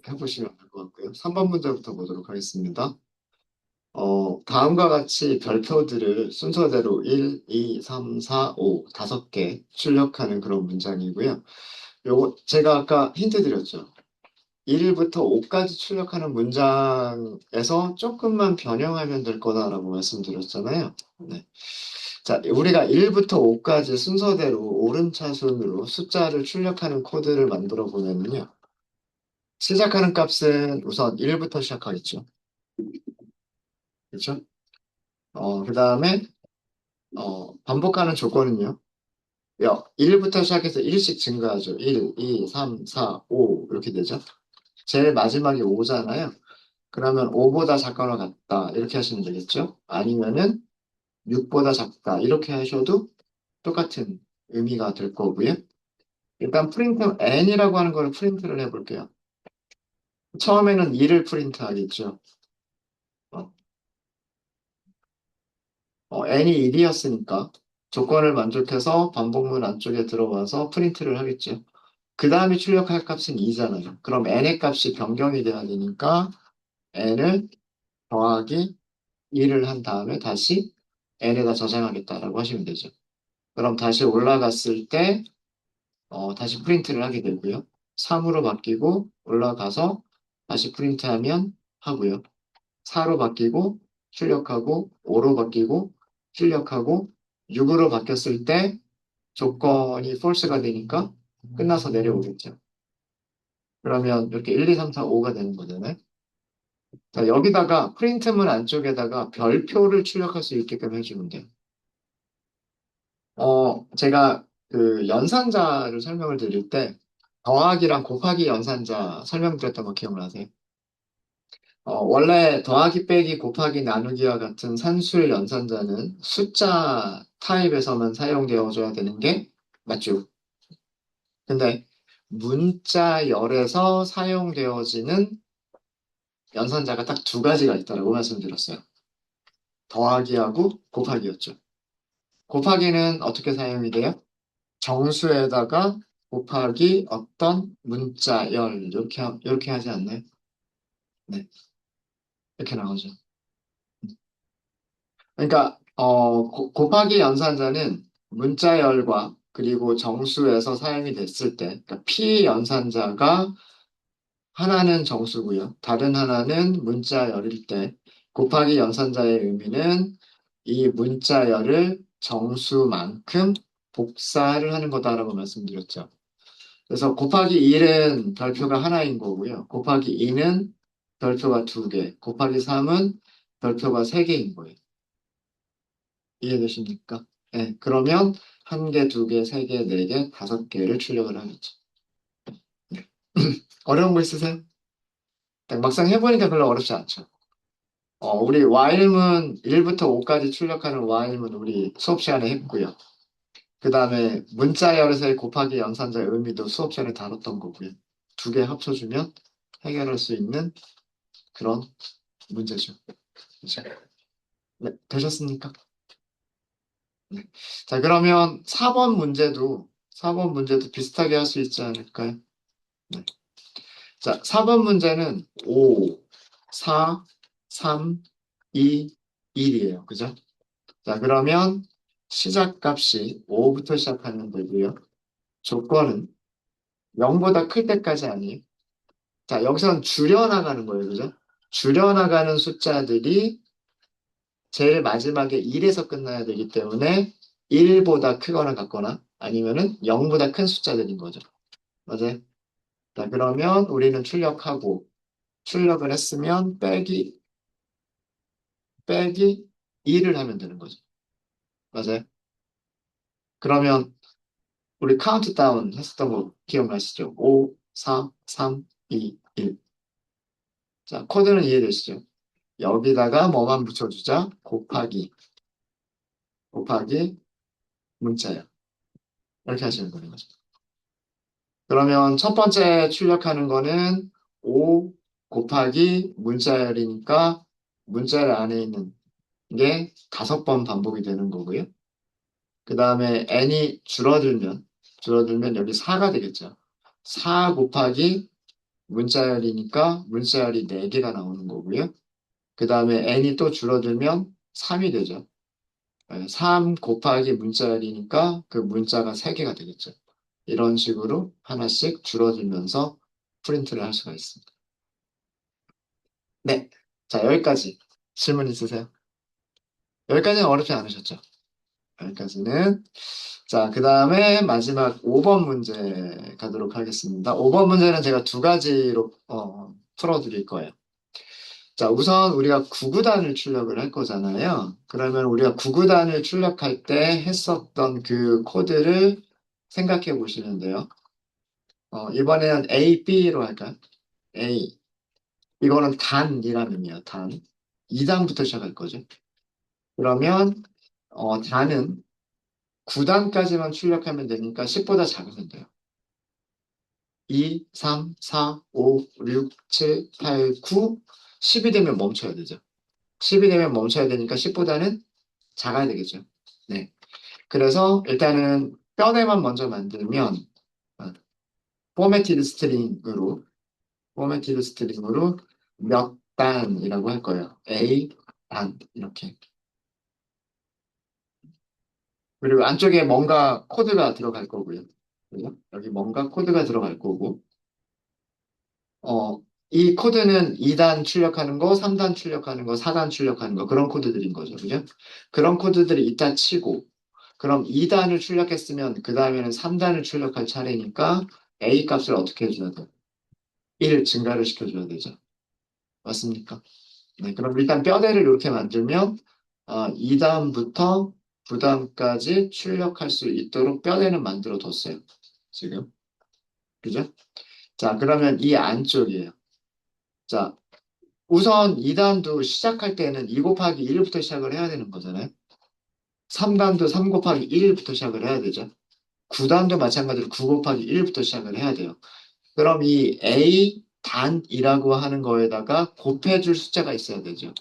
해보시면 될 것 같고요. 3번 문제부터 보도록 하겠습니다. 다음과 같이 별표들을 순서대로 1, 2, 3, 4, 5, 5개 출력하는 그런 문장이고요. 요거 제가 아까 힌트 드렸죠. 1부터 5까지 출력하는 문장에서 조금만 변형하면 될 거다라고 말씀드렸잖아요. 네. 자, 우리가 1부터 5까지 순서대로 오름차순으로 숫자를 출력하는 코드를 만들어 보면요. 시작하는 값은 우선 1부터 시작하겠죠. 그렇죠? 그 다음에 반복하는 조건은요. 1부터 시작해서 1씩 증가하죠. 1, 2, 3, 4, 5 이렇게 되죠. 제일 마지막이 5잖아요. 그러면 5보다 작거나 같다 이렇게 하시면 되겠죠. 아니면은 6보다 작다 이렇게 하셔도 똑같은 의미가 될 거고요. 일단 프린트 n이라고 하는 걸 프린트를 해볼게요. 처음에는 2를 프린트 하겠죠. 어, n이 1이었으니까 조건을 만족해서 반복문 안쪽에 들어와서 프린트를 하겠죠. 그 다음에 출력할 값은 2잖아요. 그럼 n의 값이 변경이 돼야 되니까 n을 더하기 2를 한 다음에 다시 n에다 저장하겠다라고 하시면 되죠. 그럼 다시 올라갔을 때 다시 프린트를 하게 되고요. 3으로 바뀌고 올라가서 다시 프린트하면 하고요. 4로 바뀌고 출력하고 5로 바뀌고 출력하고 6으로 바뀌었을 때 조건이 false가 되니까 끝나서 내려오겠죠. 그러면 이렇게 1, 2, 3, 4, 5가 되는 거잖아요. 자, 여기다가 프린트문 안쪽에다가 별표를 출력할 수 있게끔 해주면 돼요. 제가 그 연산자를 설명을 드릴 때 더하기랑 곱하기 연산자 설명드렸던 거 기억나세요? 원래 더하기 빼기 곱하기 나누기와 같은 산술 연산자는 숫자 타입에서만 사용되어줘야 되는 게 맞죠? 근데 문자열에서 사용되어지는 연산자가 딱 두 가지가 있다고 말씀드렸어요. 더하기하고 곱하기였죠. 곱하기는 어떻게 사용이 돼요? 정수에다가 곱하기 어떤 문자열 이렇게 하지 않나요? 네, 이렇게 나오죠. 그러니까 곱하기 연산자는 문자열과 그리고 정수에서 사용이 됐을 때, 그러니까 P 연산자가 하나는 정수고요. 다른 하나는 문자열일 때, 곱하기 연산자의 의미는 이 문자열을 정수만큼 복사를 하는 거다라고 말씀드렸죠. 그래서 곱하기 1은 별표가 하나인 거고요. 곱하기 2는 별표가 두 개, 곱하기 3은 별표가 세 개인 거예요. 이해되십니까? 네, 그러면 한 개, 두 개, 세 개, 네 개, 다섯 개를 출력을 하겠죠. 어려운 거 있으세요? 딱 막상 해보니까 별로 어렵지 않죠. 우리 while문 1부터 5까지 출력하는 while문 우리 수업 시간에 했고요. 그 다음에 문자 열에서의 곱하기 연산자의 의미도 수업 시간에 다뤘던 거고요. 두 개 합쳐주면 해결할 수 있는 그런 문제죠. 그렇죠? 네, 되셨습니까? 네. 자, 그러면 4번 문제도 비슷하게 할 수 있지 않을까요? 네. 자, 4번 문제는 5, 4, 3, 2, 1이에요. 그죠? 자, 그러면 시작값이 5부터 시작하면 되고요. 조건은 0보다 클 때까지 아니에요. 자, 여기서는 줄여나가는 거예요. 그죠? 줄여나가는 숫자들이 제일 마지막에 1에서 끝나야 되기 때문에 1보다 크거나 같거나 아니면은 0보다 큰 숫자들인 거죠. 맞아요? 자, 그러면 우리는 출력을 했으면 빼기 2를 하면 되는 거죠. 맞아요? 그러면 우리 카운트다운 했었던 거 기억나시죠? 5, 4, 3, 2, 1. 자, 코드는 이해되시죠? 여기다가 뭐만 붙여주자? 곱하기 문자야. 이렇게 하시는 거예요. 그러면 첫 번째 출력하는 거는 5 곱하기 문자열이니까 문자열 안에 있는 게 5번 반복이 되는 거고요. 그 다음에 n이 줄어들면 여기 4가 되겠죠. 4 곱하기 문자열이니까 문자열이 4개가 나오는 거고요. 그 다음에 n이 또 줄어들면 3이 되죠. 3 곱하기 문자열이니까 그 문자가 3개가 되겠죠. 이런 식으로 하나씩 줄어들면서 프린트를 할 수가 있습니다. 네. 자, 여기까지 질문 있으세요? 여기까지는 어렵지 않으셨죠? 여기까지는. 자, 그 다음에 마지막 5번 문제 가도록 하겠습니다. 5번 문제는 제가 두 가지로 풀어드릴 거예요. 자, 우선 우리가 구구단을 출력을 할 거잖아요. 그러면 우리가 구구단을 출력할 때 했었던 그 코드를 생각해 보시면 돼요. 이번에는 A, B로 할까요? A. 이거는 단이라는 의미예요, 단. 2단부터 시작할 거죠. 그러면, 단은 9단까지만 출력하면 되니까 10보다 작으면 돼요. 2, 3, 4, 5, 6, 7, 8, 9, 10이 되면 멈춰야 되죠. 10이 되면 멈춰야 되니까 10보다는 작아야 되겠죠. 네. 그래서 일단은 뼈대만 먼저 만들면 어, 포매티드 스트링으로 몇 단이라고 할 거예요. A 단 이렇게. 그리고 안쪽에 뭔가 코드가 들어갈 거고요. 그죠? 여기 뭔가 코드가 들어갈 거고. 어, 이 코드는 2단 출력하는 거, 3단 출력하는 거, 4단 출력하는 거, 그런 코드들인 거죠. 그죠? 그런 코드들이 있다 치고, 그럼 2단을 출력했으면, 그 다음에는 3단을 출력할 차례니까, A 값을 어떻게 해줘야 돼? 1 증가를 시켜줘야 되죠. 맞습니까? 네, 그럼 일단 뼈대를 이렇게 만들면, 2단부터 9단까지 출력할 수 있도록 뼈대는 만들어 뒀어요. 지금. 그죠? 자, 그러면 이 안쪽이에요. 자, 우선 2단도 시작할 때는 2 곱하기 1부터 시작을 해야 되는 거잖아요. 3단도 3 곱하기 1부터 시작을 해야 되죠. 9단도 마찬가지로 9 곱하기 1부터 시작을 해야 돼요. 그럼 이 A 단이라고 하는 거에다가 곱해줄 숫자가 있어야 되죠.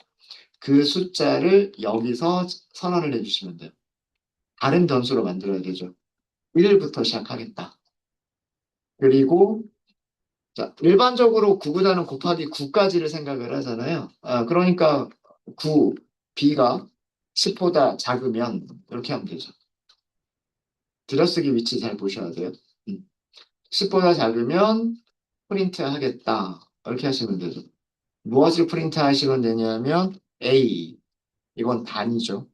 그 숫자를 여기서 선언을 해주시면 돼요. 다른 변수로 만들어야 되죠. 1부터 시작하겠다. 그리고 자, 일반적으로 9구단은 곱하기 9까지를 생각을 하잖아요. 그러니까 9, B가 10보다 작으면 이렇게 하면 되죠. 들여쓰기 위치 잘 보셔야 돼요. 10보다 작으면 프린트 하겠다. 이렇게 하시면 되죠. 무엇을 프린트 하시면 되냐면 A, 이건 단위죠.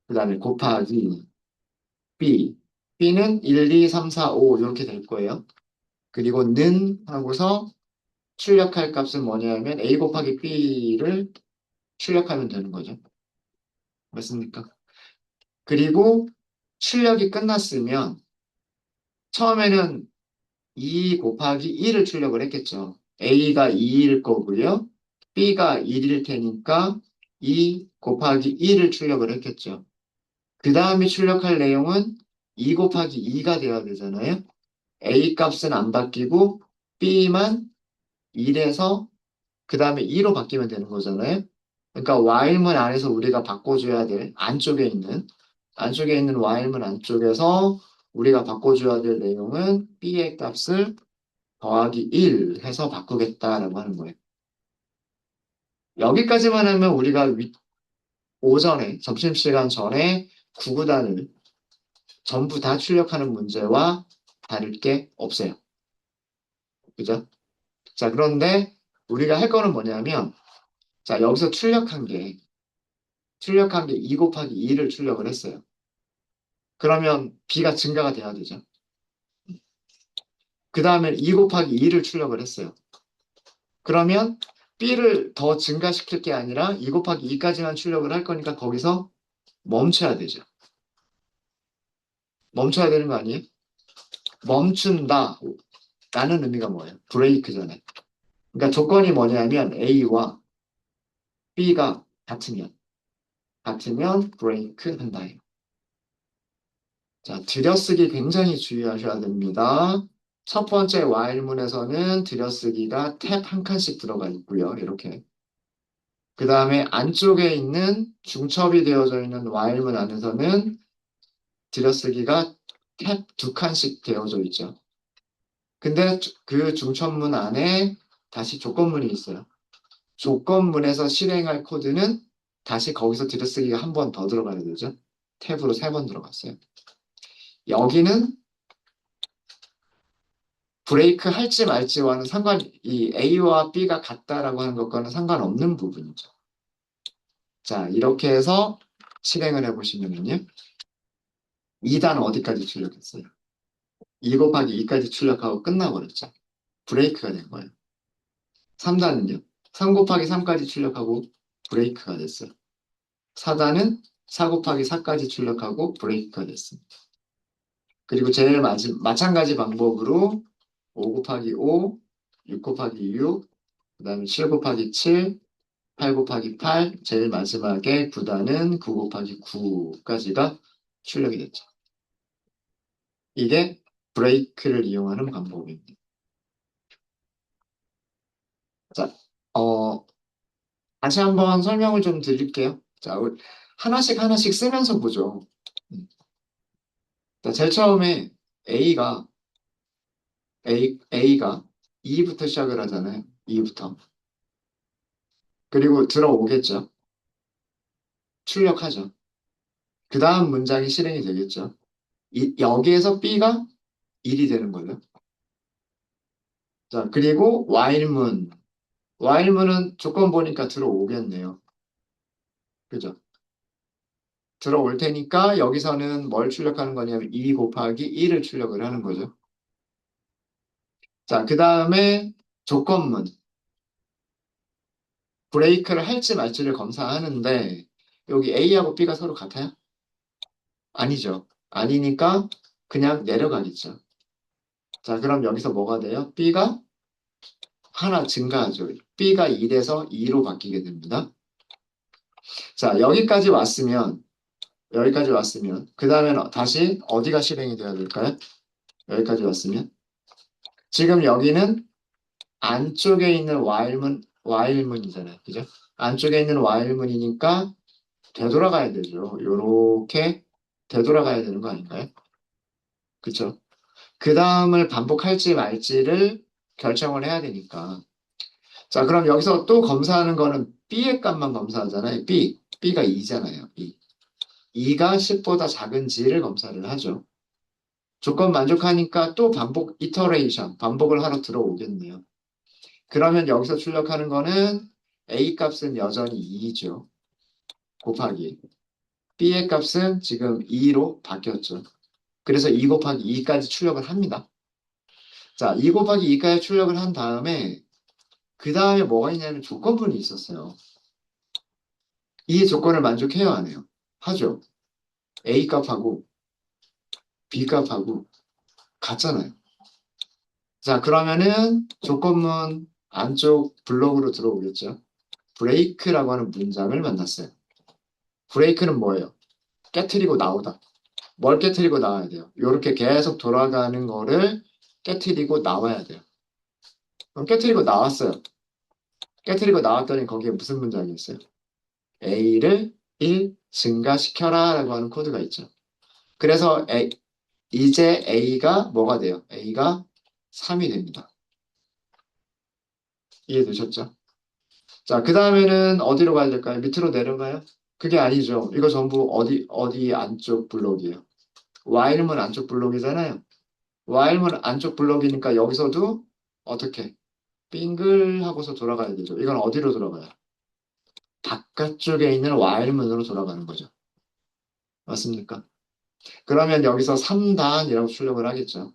그 다음에 곱하기 B, B는 1, 2, 3, 4, 5 이렇게 될 거예요. 그리고 는 하고서 출력할 값은 뭐냐면 A 곱하기 B를 출력하면 되는 거죠. 맞습니까? 그리고 출력이 끝났으면 처음에는 2 곱하기 1을 출력을 했겠죠. A가 2일 거고요. B가 1일 테니까 2 곱하기 1을 출력을 했겠죠. 그 다음에 출력할 내용은 2 곱하기 2가 돼야 되잖아요. A 값은 안 바뀌고 B만 1에서 그 다음에 2로 바뀌면 되는 거잖아요. 그러니까 while문 안에서 우리가 바꿔줘야 될 안쪽에 있는 while문 안쪽에서 우리가 바꿔줘야 될 내용은 b의 값을 더하기 1 해서 바꾸겠다라고 하는 거예요. 여기까지만 하면 우리가 오전에 점심시간 전에 구구단을 전부 다 출력하는 문제와 다를 게 없어요. 그죠? 자, 그런데 우리가 할 거는 뭐냐면 자, 여기서 출력한 게 2 곱하기 2를 출력을 했어요. 그러면 b가 증가가 돼야 되죠. 그 다음에 2 곱하기 2를 출력을 했어요. 그러면 b를 더 증가시킬 게 아니라 2 곱하기 2까지만 출력을 할 거니까 거기서 멈춰야 되죠. 멈춰야 되는 거 아니에요? 멈춘다 라는 의미가 뭐예요? 브레이크잖아요. 그러니까 조건이 뭐냐면 A와 B가 같으면 브레이크 한다. 자, 들여쓰기 굉장히 주의하셔야 됩니다. 첫 번째 while문에서는 들여쓰기가 탭 한 칸씩 들어가 있고요. 이렇게. 그 다음에 안쪽에 있는 중첩이 되어져 있는 while문 안에서는 들여쓰기가 탭 두 칸씩 되어져 있죠. 근데 그 중첩문 안에 다시 조건문이 있어요. 조건문에서 실행할 코드는 다시 거기서 들여쓰기가 한 번 더 들어가야 되죠. 탭으로 3번 들어갔어요. 여기는 브레이크 할지 말지와는 이 A와 B가 같다라고 하는 것과는 상관없는 부분이죠. 자, 이렇게 해서 실행을 해보시면요. 2단 어디까지 출력했어요? 2 곱하기 2까지 출력하고 끝나버렸죠. 브레이크가 된 거예요. 3단은요? 3 곱하기 3까지 출력하고 브레이크가 됐어요. 4단은 4 곱하기 4까지 출력하고 브레이크가 됐습니다. 그리고 제일 마찬가지 방법으로 5 곱하기 5, 6 곱하기 6, 그 다음에 7 곱하기 7, 8 곱하기 8, 제일 마지막에 9단은 9 곱하기 9까지가 출력이 됐죠. 이게 브레이크를 이용하는 방법입니다. 자, 다시 한번 설명을 좀 드릴게요. 자, 우리 하나씩 하나씩 쓰면서 보죠. 자, 제일 처음에 A가, A가 2부터 시작을 하잖아요. 2부터. 그리고 들어오겠죠. 출력하죠. 그 다음 문장이 실행이 되겠죠. 여기에서 B가 1이 되는 거예요. 자, 그리고 while문. while문은 조건 보니까 들어오겠네요. 그죠? 들어올 테니까 여기서는 뭘 출력하는 거냐면 2 곱하기 1을 출력을 하는 거죠. 자, 그 다음에 조건문. 브레이크를 할지 말지를 검사하는데 여기 A하고 B가 서로 같아요? 아니죠. 아니니까 그냥 내려가겠죠. 자, 그럼 여기서 뭐가 돼요? B가 하나 증가하죠. B가 1에서 2로 바뀌게 됩니다. 자, 여기까지 왔으면, 그 다음에 다시 어디가 실행이 돼야 될까요? 여기까지 왔으면. 지금 여기는 안쪽에 있는 while문이잖아요. 그죠? 안쪽에 있는 while문이니까 되돌아가야 되죠. 요렇게 되돌아가야 되는 거 아닌가요? 그쵸? 그 다음을 반복할지 말지를 결정을 해야 되니까. 자, 그럼 여기서 또 검사하는 거는 B의 값만 검사하잖아요. B가 2잖아요. 2가 10보다 작은지를 검사를 하죠. 조건 만족하니까 또 반복을 하러 들어오겠네요. 그러면 여기서 출력하는 거는 A 값은 여전히 2죠. 곱하기. B의 값은 지금 2로 바뀌었죠. 그래서 2 곱하기 2까지 출력을 합니다. 자, 2 곱하기 2까지 출력을 한 다음에 그 다음에 뭐가 있냐면 조건문이 있었어요. 이 조건을 만족해요, 안 해요? 하죠. A 값하고 B 값하고 같잖아요. 자, 그러면은 조건문 안쪽 블록으로 들어오겠죠. 브레이크라고 하는 문장을 만났어요. 브레이크는 뭐예요? 깨트리고 나오다. 뭘 깨트리고 나와야 돼요? 이렇게 계속 돌아가는 거를 깨트리고 나와야 돼요. 그럼 깨트리고 나왔어요. 깨트리고 나왔더니 거기에 무슨 문장이 있어요? A를 1 증가시켜라 라고 하는 코드가 있죠. 그래서 이제 A가 뭐가 돼요? A가 3이 됩니다. 이해되셨죠? 자, 그 다음에는 어디로 가야 될까요? 밑으로 내려가요? 그게 아니죠. 이거 전부 어디 안쪽 블록이에요. while문 안쪽 블록이잖아요. while문 안쪽 블록이니까 여기서도 어떻게? 빙글 하고서 돌아가야 되죠. 이건 어디로 돌아가요? 바깥쪽에 있는 while문으로 돌아가는 거죠. 맞습니까? 그러면 여기서 3단이라고 출력을 하겠죠.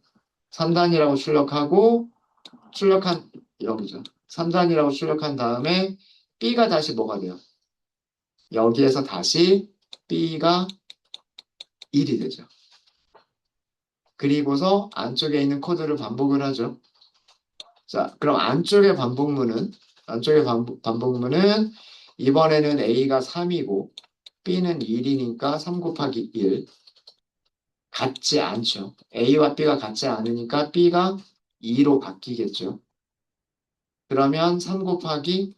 3단이라고 여기죠. 3단이라고 출력한 다음에 B가 다시 뭐가 돼요? 여기에서 다시 B가 1이 되죠. 그리고서 안쪽에 있는 코드를 반복을 하죠. 자, 그럼 안쪽의 반복문은 이번에는 A가 3이고 B는 1이니까 3 곱하기 1 같지 않죠. A와 B가 같지 않으니까 B가 2로 바뀌겠죠. 그러면 3 곱하기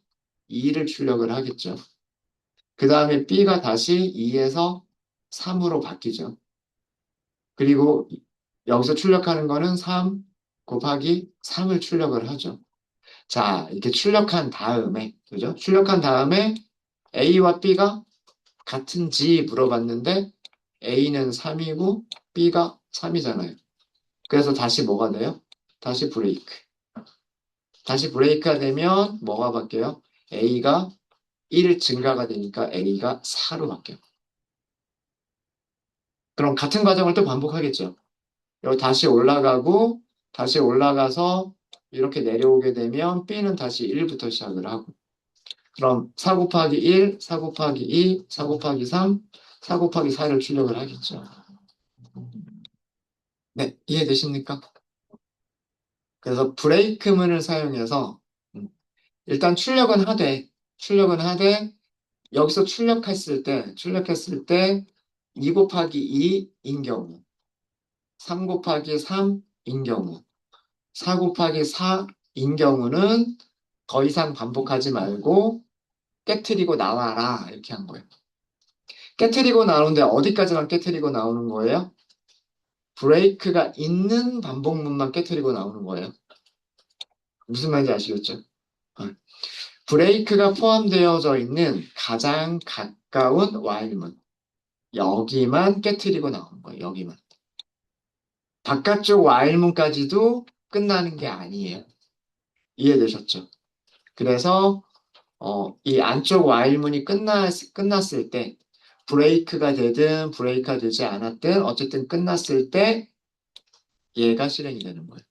2를 출력을 하겠죠. 그 다음에 B가 다시 2에서 3으로 바뀌죠. 그리고 여기서 출력하는 거는 3 곱하기 3을 출력을 하죠. 자, 이렇게 출력한 다음에, 그죠? 출력한 다음에 A와 B가 같은지 물어봤는데 A는 3이고 B가 3이잖아요. 그래서 다시 뭐가 돼요? 다시 브레이크. 다시 브레이크가 되면 뭐가 바뀌어요? A가 1 증가가 되니까 A가 4로 바뀌어요. 그럼 같은 과정을 또 반복하겠죠. 여기 다시 올라가고 다시 올라가서 이렇게 내려오게 되면 B는 다시 1부터 시작을 하고 그럼 4 곱하기 1, 4 곱하기 2, 4 곱하기 3, 4 곱하기 4를 출력을 하겠죠. 네, 이해되십니까? 그래서 브레이크문을 사용해서 일단 출력은 하되 여기서 출력했을 때 2 곱하기 2인 경우, 3 곱하기 3인 경우, 4 곱하기 4인 경우는 더 이상 반복하지 말고 깨트리고 나와라 이렇게 한 거예요. 깨트리고 나오는데 어디까지만 깨트리고 나오는 거예요? 브레이크가 있는 반복문만 깨트리고 나오는 거예요. 무슨 말인지 아시겠죠? 어. 브레이크가 포함되어져 있는 가장 가까운 while문. 여기만 깨트리고 나오는 거예요. 여기만. 바깥쪽 while문까지도 끝나는 게 아니에요. 이해되셨죠? 그래서 이 안쪽 while문이 끝났을 때 브레이크가 되든 브레이크가 되지 않았든 어쨌든 끝났을 때 얘가 실행이 되는 거예요.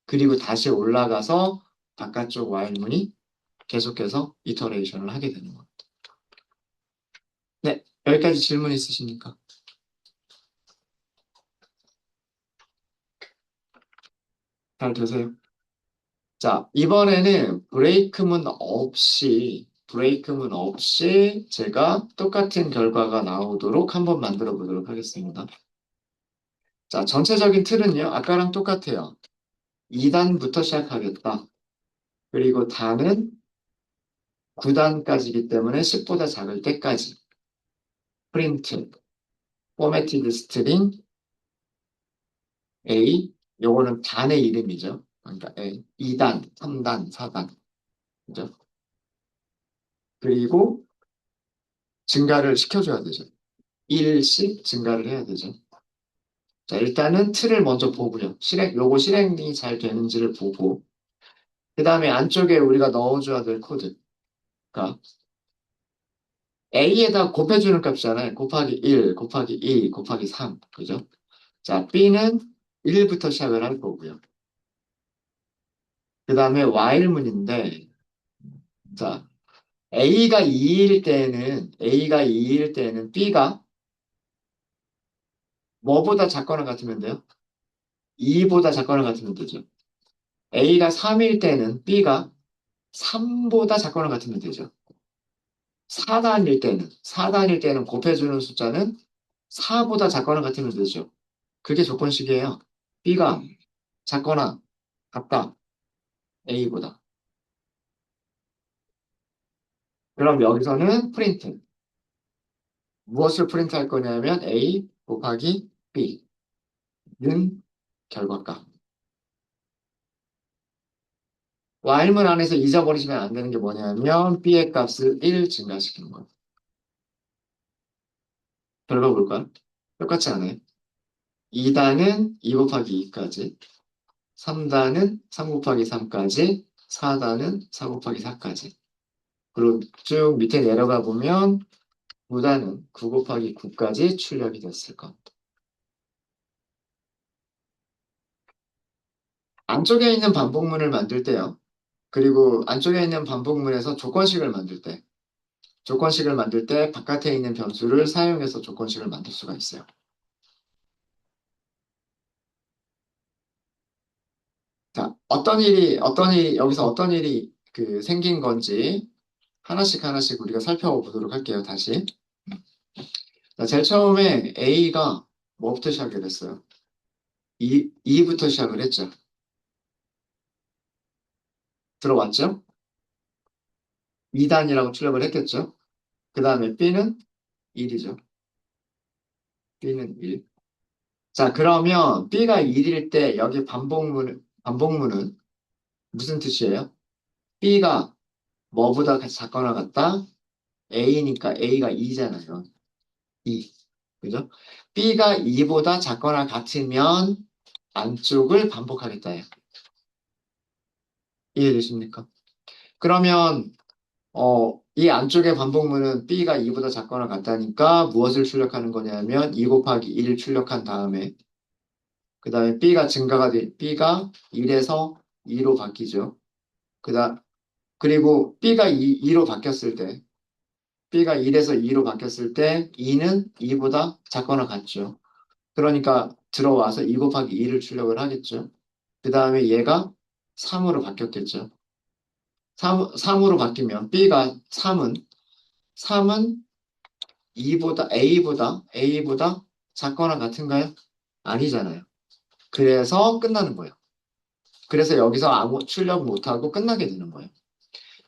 그리고 다시 올라가서 바깥쪽 while문이 계속해서 이터레이션을 하게 되는 거예요. 네, 여기까지 질문 있으십니까? 잘 되세요? 자, 이번에는 브레이크문 없이 제가 똑같은 결과가 나오도록 한번 만들어 보도록 하겠습니다. 자, 전체적인 틀은요, 아까랑 똑같아요. 2단부터 시작하겠다. 그리고 단은 9단까지이기 때문에 10보다 작을 때까지. 프린트, 포매티드 스트링, A, 요거는 단의 이름이죠. 그러니까 A, 2단, 3단, 4단. 그죠? 그리고 증가를 시켜줘야 되죠. 1씩 증가를 해야 되죠. 자, 일단은 틀을 먼저 보고요. 요거 실행이 잘 되는지를 보고, 그 다음에 안쪽에 우리가 넣어줘야 될 코드가 A에다 곱해주는 값이잖아요. 곱하기 1, 곱하기 2, 곱하기 3. 그죠? 자, B는 1부터 시작을 할 거고요. 그 다음에 while문인데, 자, A가 2일 때는 B가 뭐보다 작거나 같으면 돼요? 2보다 작거나 같으면 되죠. A가 3일 때는 B가 3보다 작거나 같으면 되죠. 4단일 때는 곱해주는 숫자는 4보다 작거나 같으면 되죠. 그게 조건식이에요. B가 작거나 같다. A보다. 그럼 여기서는 프린트. 무엇을 프린트할 거냐면 A 곱하기 B는 결과값. while문 안에서 잊어버리시면 안 되는 게 뭐냐면 B의 값을 1 증가시키는 거예요. 결과 볼까요? 똑같지 않아요? 2단은 2 곱하기 2까지, 3단은 3 곱하기 3까지, 4단은 4 곱하기 4까지. 그리고 쭉 밑에 내려가 보면 9단은 9 곱하기 9까지 출력이 됐을 겁니다. 안쪽에 있는 반복문을 만들 때요. 그리고 안쪽에 있는 반복문에서 조건식을 만들 때 바깥에 있는 변수를 사용해서 조건식을 만들 수가 있어요. 자, 여기서 어떤 일이 생긴 건지 하나씩 하나씩 우리가 살펴보도록 할게요, 다시. 자, 제일 처음에 A가 뭐부터 시작을 했어요? 2부터 시작을 했죠. 들어왔죠? 2단이라고 출력을 했겠죠? 그 다음에 B는 1이죠. B는 1. 자, 그러면 B가 1일 때 여기 반복문은 무슨 뜻이에요? B가 뭐보다 작거나 같다? A니까 A가 2잖아요. 2. 그죠? B가 2보다 작거나 같으면 안쪽을 반복하겠다. 이해되십니까? 그러면 이 안쪽의 반복문은 B가 2보다 작거나 같다니까 무엇을 출력하는 거냐면 2 곱하기 1 출력한 다음에 그 다음에 B가 1에서 2로 바뀌죠. 그다 그리고 B가 2로 바뀌었을 때 B가 1에서 2로 바뀌었을 때 2는 2보다 작거나 같죠. 그러니까 들어와서 2 곱하기 2를 출력을 하겠죠. 그 다음에 얘가 3으로 바뀌었겠죠. 3으로 바뀌면 B가 3은 A보다 작거나 같은가요? 아니잖아요. 그래서 끝나는 거예요. 그래서 여기서 아무 출력 못하고 끝나게 되는 거예요.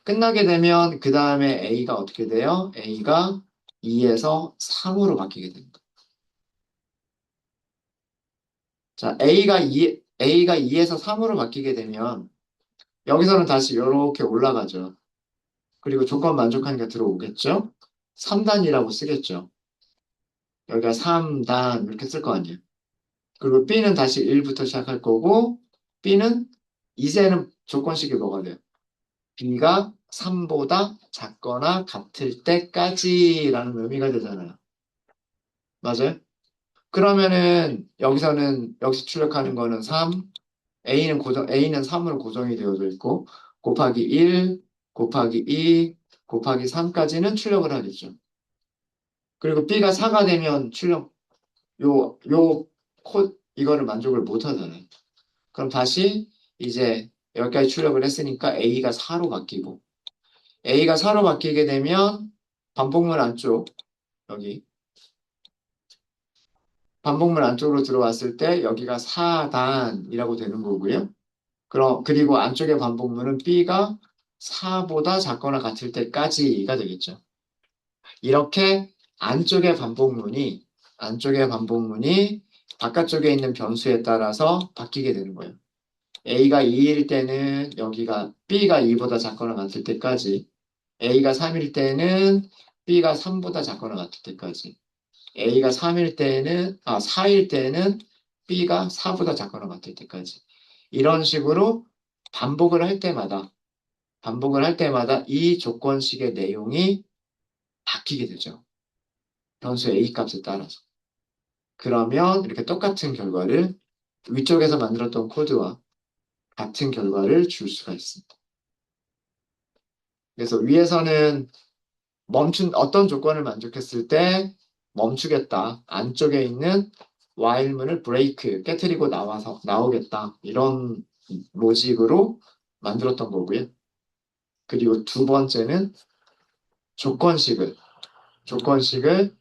끝나게 되면 그 다음에 A가 어떻게 돼요? A가 2에서 3으로 바뀌게 됩니다. 자, A가 2에서 3으로 바뀌게 되면 여기서는 다시 이렇게 올라가죠. 그리고 조건 만족하니까 들어오겠죠? 3단이라고 쓰겠죠. 여기가 3단 이렇게 쓸 거 아니에요. 그리고 B는 다시 1부터 시작할 거고 B는 이제는 조건식이 뭐가 돼요? B가 3보다 작거나 같을 때까지라는 의미가 되잖아요. 맞아요? 그러면은 여기서는 여기서 출력하는 거는 3, A는 3으로 고정이 되어져 있고 곱하기 1, 곱하기 2, 곱하기 3까지는 출력을 하겠죠. 그리고 B가 4가 되면 이거를 만족을 못 하잖아요. 그럼 다시 이제 여기까지 출력을 했으니까 A가 4로 바뀌고 A가 4로 바뀌게 되면 반복문 안쪽 여기 반복문 안쪽으로 들어왔을 때 여기가 4단이라고 되는 거고요. 그리고 안쪽의 반복문은 B가 4보다 작거나 같을 때까지가 되겠죠. 이렇게 안쪽의 반복문이 바깥쪽에 있는 변수에 따라서 바뀌게 되는 거예요. A가 2일 때는 여기가 B가 2보다 작거나 같을 때까지, A가 3일 때는 B가 3보다 작거나 같을 때까지, A가 4일 때는 B가 4보다 작거나 같을 때까지. 이런 식으로 반복을 할 때마다, 이 조건식의 내용이 바뀌게 되죠. 변수 A 값에 따라서. 그러면 이렇게 똑같은 결과를 위쪽에서 만들었던 코드와 같은 결과를 줄 수가 있습니다. 그래서 위에서는 어떤 조건을 만족했을 때 멈추겠다. 안쪽에 있는 while문을 깨트리고 나오겠다. 이런 로직으로 만들었던 거고요. 그리고 두 번째는 조건식을, 조건식을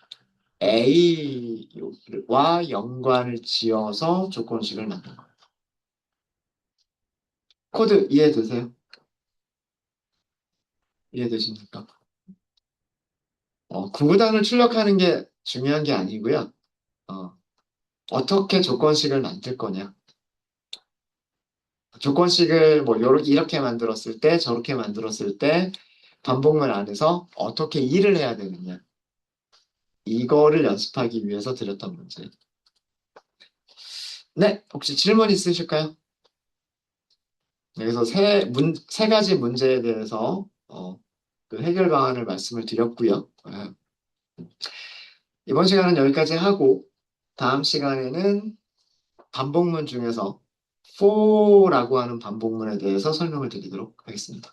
A와 연관을 지어서 조건식을 만든 거예요. 코드 이해되세요? 이해되십니까? 구구단을 출력하는 게 중요한 게 아니고요. 어, 어떻게 조건식을 만들 거냐. 조건식을 뭐 이렇게 만들었을 때 저렇게 만들었을 때 반복문 안에서 어떻게 일을 해야 되느냐. 이거를 연습하기 위해서 드렸던 문제. 네, 혹시 질문 있으실까요? 네, 그래서 세 가지 문제에 대해서 그 해결 방안을 말씀을 드렸고요. 이번 시간은 여기까지 하고 다음 시간에는 반복문 중에서 for라고 하는 반복문에 대해서 설명을 드리도록 하겠습니다.